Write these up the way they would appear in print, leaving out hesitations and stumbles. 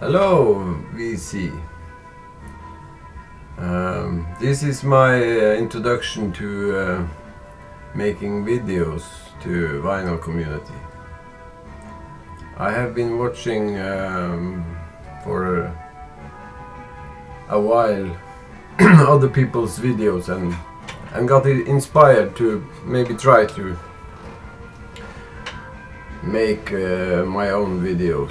Hello, VC. This is my introduction to making videos to vinyl community. I have been watching for a while other people's videos and got inspired to maybe try to make my own videos.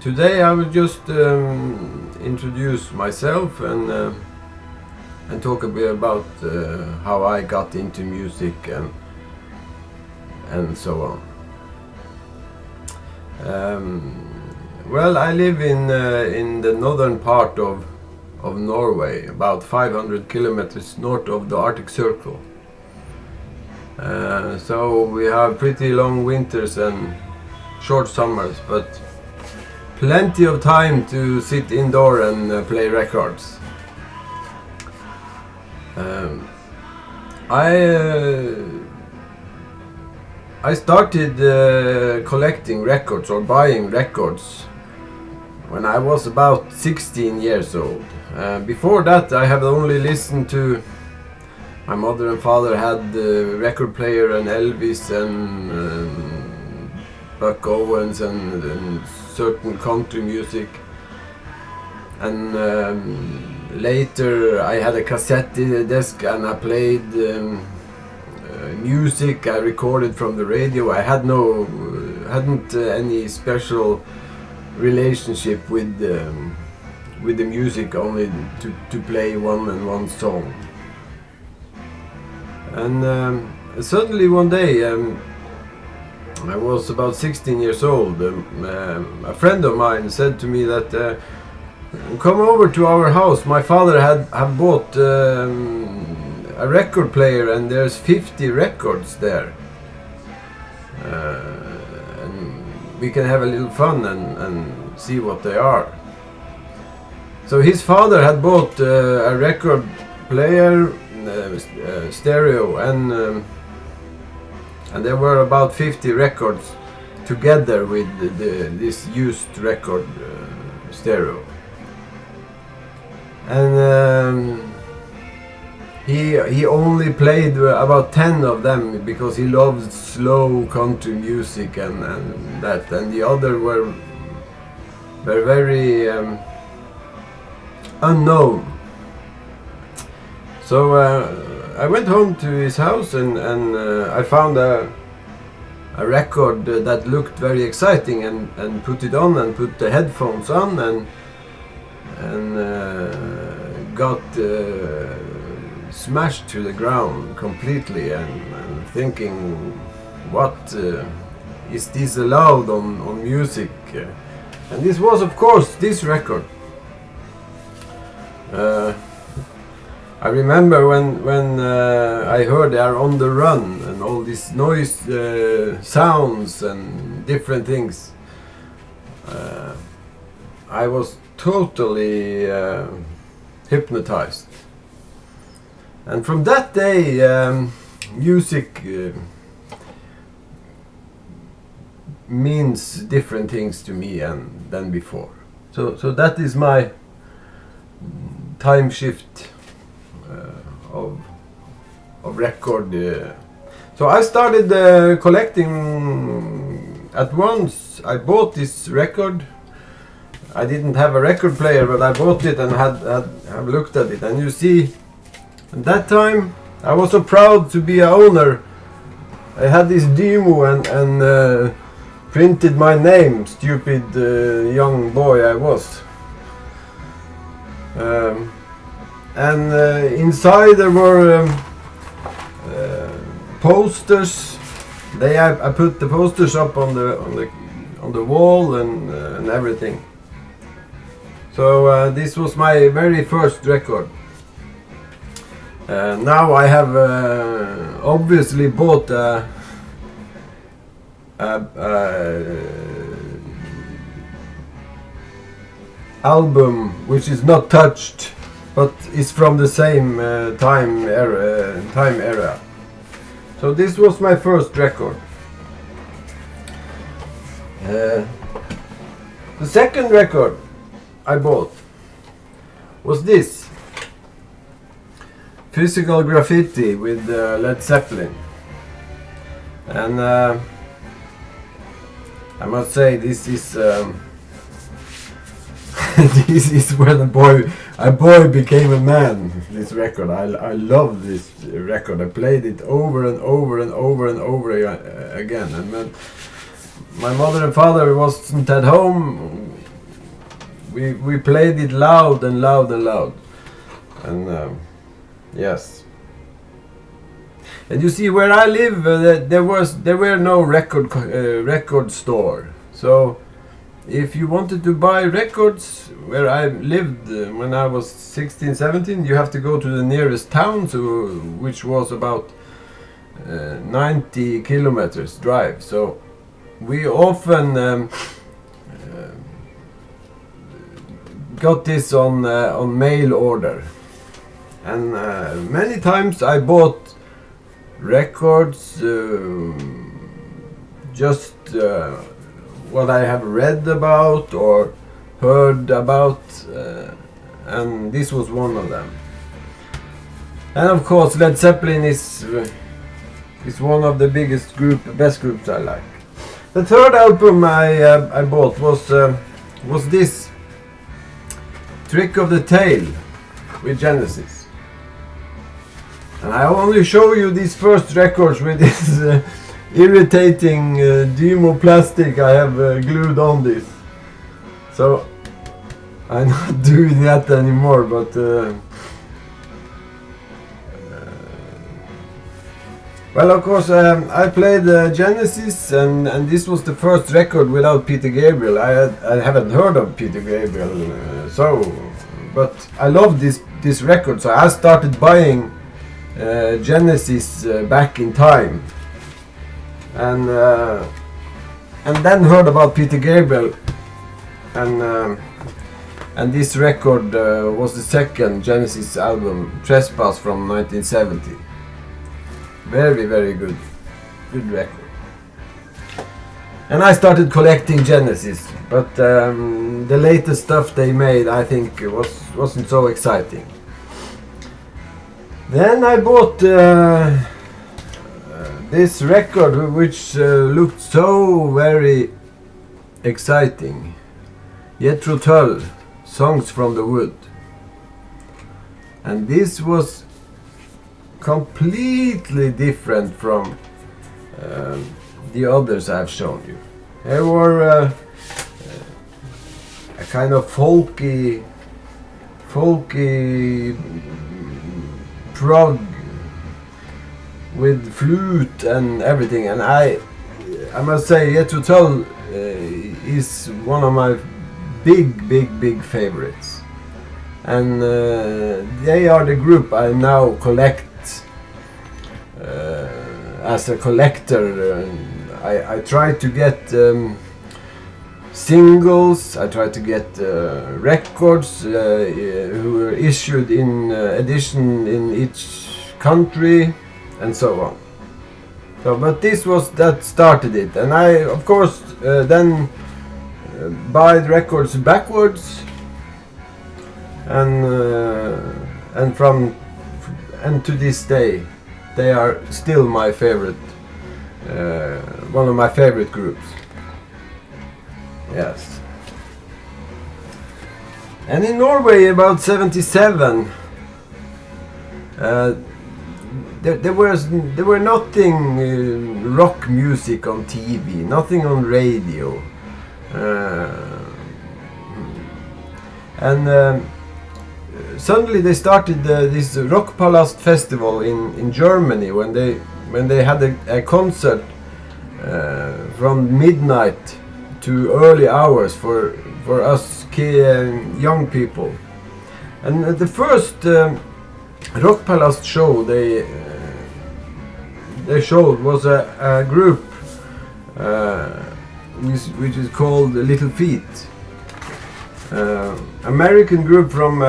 Today I will just introduce myself and talk a bit about how I got into music and so on. Well, I live in the northern part of Norway, about 500 kilometers north of the Arctic Circle. So we have pretty long winters and short summers, but plenty of time to sit indoor and play records. I started collecting records or buying records when I was about 16 years old. Before that I have only listened to my mother and father had the record player and Elvis and Buck Owens and certain country music, and later I had a cassette disc and I played music I recorded from the radio. I hadn't any special relationship with the music, only to play one song. And suddenly one day, I was about 16 years old. A friend of mine said to me that come over to our house. My father had bought a record player and there's 50 records there. And we can have a little fun and see what they are. So his father had bought a record player, stereo, and there were about 50 records together with this used record stereo. And he only played about 10 of them because he loved slow country music and that, and the other were very unknown. So I went home to his house and I found a record that looked very exciting and put it on and put the headphones on and got smashed to the ground completely and thinking, what is this allowed on music? And this was, of course, this record. I remember when I heard they are on the run and all these noise sounds and different things. I was totally hypnotized. And from that day, music means different things to me than before. So that is my time shift of record. So I started collecting at once. I bought this record. I didn't have a record player, but I bought it and have looked at it. And you see, at that time I was so proud to be an owner. I had this demo and printed my name, stupid young boy I was. And inside there were posters. I put the posters up on the wall and everything. So this was my very first record. Now I have obviously bought a album which is not touched, but is from the same time era. So this was my first record. Uh, the second record I bought was this Physical Graffiti with Led Zeppelin, and I must say this is this is when a boy became a man. This record, I love this record. I played it over and over and over and over again, and when my mother and father wasn't at home, we played it loud and loud and loud, and yes. And you see, where I live, there were no record store. So if you wanted to buy records where I lived when I was 16, 17, you have to go to the nearest town, which was about 90 kilometers drive. So we often got this on mail order, and many times I bought records just what I have read about or heard about, and this was one of them. And of course, Led Zeppelin is one of the best groups I like. The third album I bought was this Trick of the Tail with Genesis. And I only show you these first records with this irritating demo plastic I have glued on this. So I'm not doing that anymore, but well, of course, I played Genesis, and this was the first record without Peter Gabriel. I haven't heard of Peter Gabriel, but I love this record, so I started buying Genesis back in time, and then heard about Peter Gabriel, and this record was the second Genesis album, Trespass, from 1970. Very, very good record. And I started collecting Genesis, but the latest stuff they made, I think, wasn't so exciting. Then I bought this record, which looked so very exciting. Jethro Tull, Songs from the Wood. And this was completely different from the others I've shown you. They were a kind of folky prog with flute and everything, and I must say Jethro Tull is one of my big favorites, and they are the group I now collect as a collector. I try to get singles, I try to get records who were issued in edition in each country, and so on. So, but this was that started it, and I, of course, then buy the records backwards, and to this day, they are still my favorite, one of my favorite groups. Yes. And in Norway, about 77, there were nothing rock music on TV, nothing on radio, and suddenly they started this Rockpalast festival in Germany when they had a concert from midnight to early hours for us young people. And the first Rockpalast show they showed was a group which is called Little Feat. American group from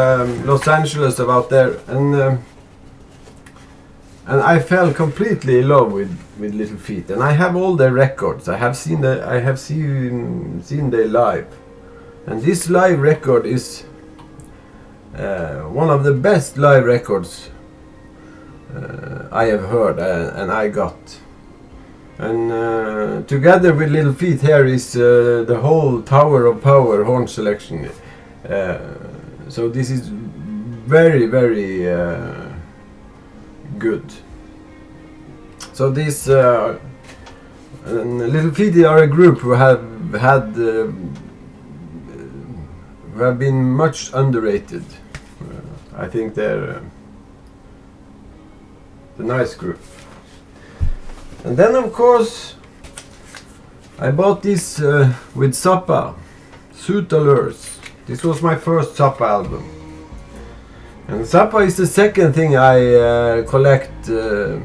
Los Angeles, about there, and and I fell completely in love with Little Feat, and I have all their records. I have seen they live, and this live record is one of the best live records I have heard and I got. And together with Little Feat here is the whole Tower of Power horn selection. So this is very, very good. So this Little Feat are a group who have been much underrated. I think they're a nice group. And then of course I bought this with Zappa, Suit Allures. This was my first Zappa album. And Zappa is the second thing I collect. I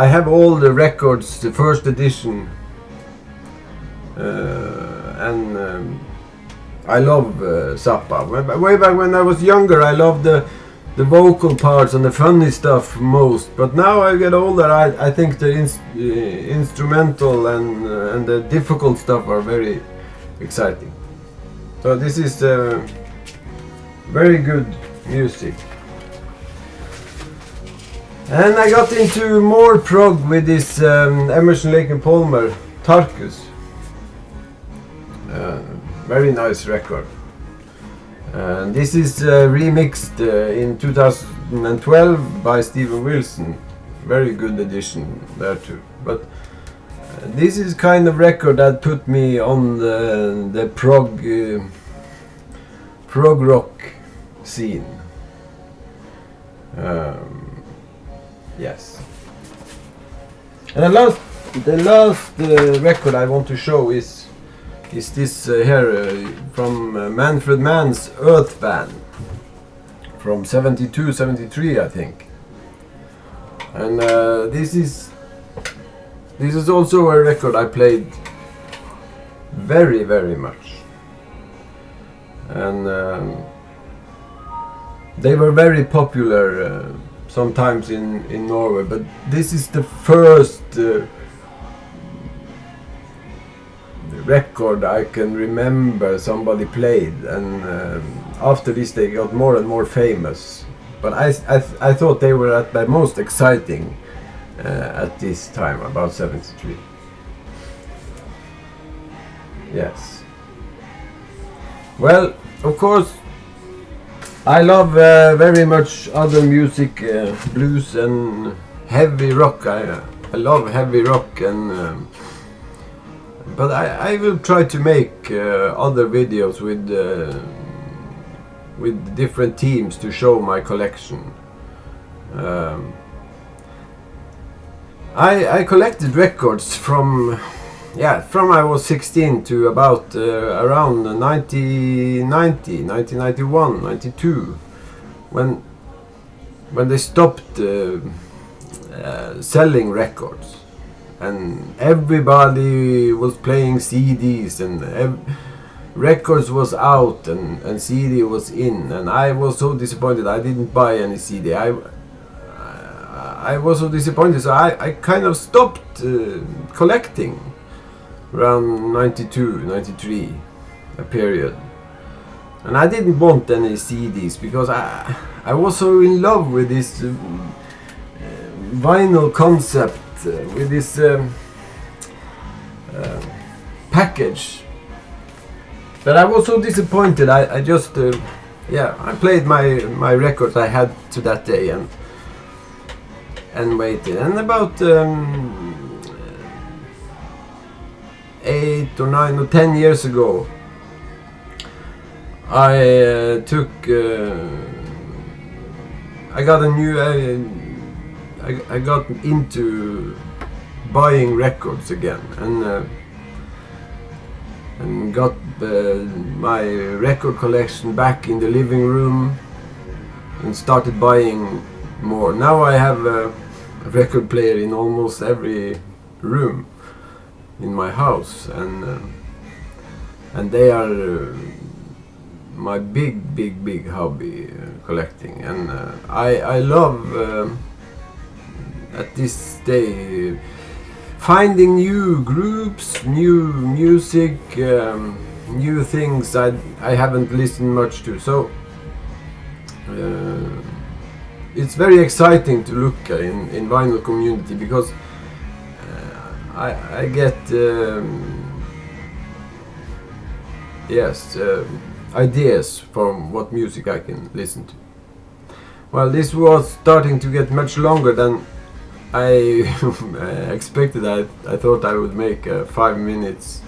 have all the records, the first edition, and I love Zappa. Way back when I was younger, I loved the vocal parts and the funny stuff most. But now I get older, I think the instrumental and the difficult stuff are very exciting. So this is very good music. And I got into more prog with this Emerson, Lake and Palmer Tarkus. Very nice record. This is remixed in 2012 by Steven Wilson. Very good addition there too. But this is kind of record that put me on the prog rock scene. Yes. And the last record I want to show is this here from Manfred Mann's Earth Band from 72-73 I think. And this is also a record I played very, very much. And they were very popular sometimes in Norway, but this is the first record I can remember somebody played, and after this they got more and more famous. But I thought they were at their most exciting at this time, about 73. Yes. Well, of course, I love very much other music, blues and heavy rock. I love heavy rock, and but I will try to make other videos with different teams to show my collection. I collected records from I was 16 to about around 1991, 92, when they stopped selling records, and everybody was playing CDs, and records was out and CD was in, and I was so disappointed I didn't buy any CD. I was so disappointed, so I kind of stopped collecting around 92, 93, a period. And I didn't want any CDs because I was so in love with this vinyl concept, with this package, that I was so disappointed. I just I played my records I had to that day and waited. And about 8 or 9 or 10 years ago, I got into buying records again, and got my record collection back in the living room and started buying more. Now I have a record player in almost every room in my house, and they are my big hobby collecting, and I love at this day finding new groups, new music, new things I haven't listened much to. So it's very exciting to look in vinyl community, because I get ideas from what music I can listen to. Well, this was starting to get much longer than I expected. I thought I would make a 5 minutes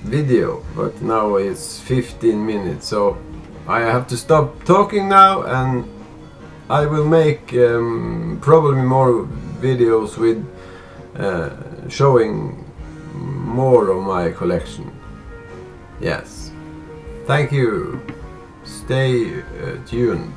video, but now it's 15 minutes, so I have to stop talking now, and I will make probably more videos with showing more of my collection. Yes. Thank you. Stay tuned.